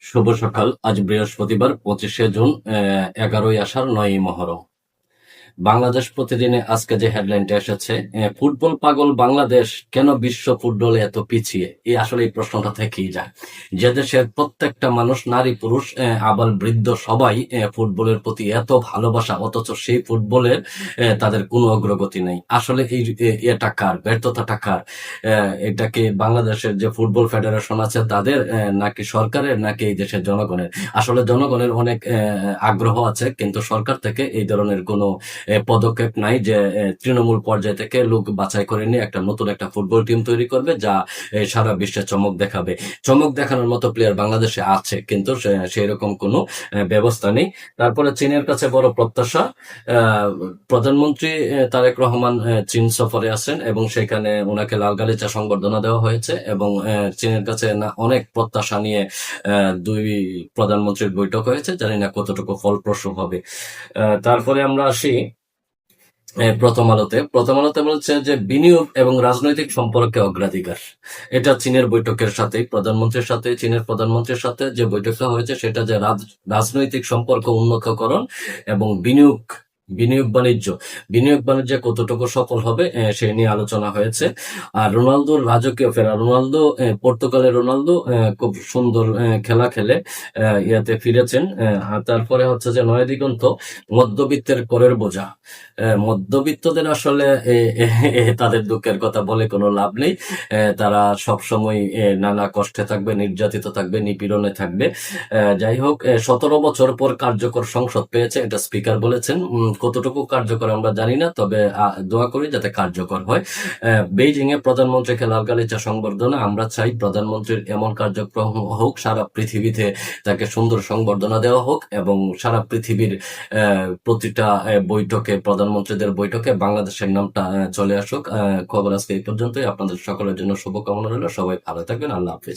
শুভ সকাল। আজ বৃহস্পতিবার 25শে জুন, 11ই আষাঢ়, 9ই মহরম। বাংলাদেশ প্রতিদিনে আজকে যে হেডলাইনটা এসেছে, ফুটবল পাগল বাংলাদেশ কেন বিশ্ব ফুটবলে এত পিছিয়ে, আসলে এই প্রশ্নটা থেকেই যায়। যে দেশের প্রত্যেকটা মানুষ, নারী পুরুষ আবাল বৃদ্ধ সবাই ফুটবলের প্রতি এত ভালোবাসা, অথচ সেই ফুটবলের তাদের কোনো অগ্রগতি নেই। আসলে এই এটা কার ব্যর্থতাটা কার? এটাকে বাংলাদেশের যে ফুটবল ফেডারেশন আছে তাদের, নাকি সরকারের, নাকি এই দেশের জনগণের? আসলে জনগণের অনেক আগ্রহ আছে, কিন্তু সরকার থেকে এই ধরনের কোনো পদক্ষেপ নাই যে তৃণমূল পর্যায় থেকে লোক বাছাই করে নিয়ে একটা নতুন একটা ফুটবল টিম তৈরি করবে যা সারা বিশ্বে চমক দেখাবে। চমক দেখানোর মতো প্লেয়ার বাংলাদেশে আছে, কিন্তু সেই রকম কোনো ব্যবস্থা নেই। তারপরে চীনের কাছে বড় প্রত্যাশা। প্রধানমন্ত্রী তারেক রহমান চীন সফরে আছেন এবং সেখানে ওনাকে লাল গালিচা সংবর্ধনা দেওয়া হয়েছে এবং চীনের কাছে অনেক প্রত্যাশা নিয়ে দুই প্রধানমন্ত্রীর বৈঠক হয়েছে। জানি না কতটুকু ফলপ্রসূ হবে। তারপরে আমরা আসি প্রথম আলোতে বলছে যে বিনিয়োগ এবং রাজনৈতিক সম্পর্কে অগ্রাধিকার। এটা চীনের বৈঠকের সাথে, প্রধানমন্ত্রীর সাথে, চীনের প্রধানমন্ত্রীর সাথে যে বৈঠকটা হয়েছে সেটা যে রাজনৈতিক সম্পর্ক উন্নতকরণ এবং বিনিয়োগ বাণিজ্য কতটুকু সফল হবে সে নিয়ে আলোচনা হয়েছে। আর রোনালদোর রাজকীয় ফেরা। পর্তুগালের রোনালদো খুব সুন্দর খেলা খেলে ইয়াতে ফিরেছেন। তারপরে হচ্ছে যে নয়া দিগন্ত, মধ্যবিত্তের করের বোঝা। মধ্যবিত্তদের আসলে তাদের দুঃখের কথা বলে কোনো লাভ নেই। তারা সবসময় নানা কষ্টে থাকবে, নির্যাতিত থাকবে, নিপীড়নে থাকবে। যাই হোক, 17 বছর পর কার্যকর সংসদ পেয়েছে, এটা স্পিকার বলেছেন। কতটুকু কার্যকর আমরা জানি না, তবে দোয়া করি যাতে কার্যকর হয়। বেইজিং এ প্রধানমন্ত্রীকে লাল গালিচা সংবর্ধনা। আমরা চাই প্রধানমন্ত্রীর এমন কার্যক্রম হোক, সারা পৃথিবীতে তাকে সুন্দর সংবর্ধনা দেওয়া হোক এবং সারা পৃথিবীর প্রতিটা বৈঠকে, প্রধানমন্ত্রীদের বৈঠকে বাংলাদেশের নামটা চলে আসুক। খবর আজকে এই পর্যন্তই। আপনাদের সকলের জন্য শুভকামনা রইল। সবাই ভালো থাকবেন। আল্লাহ হাফিজ।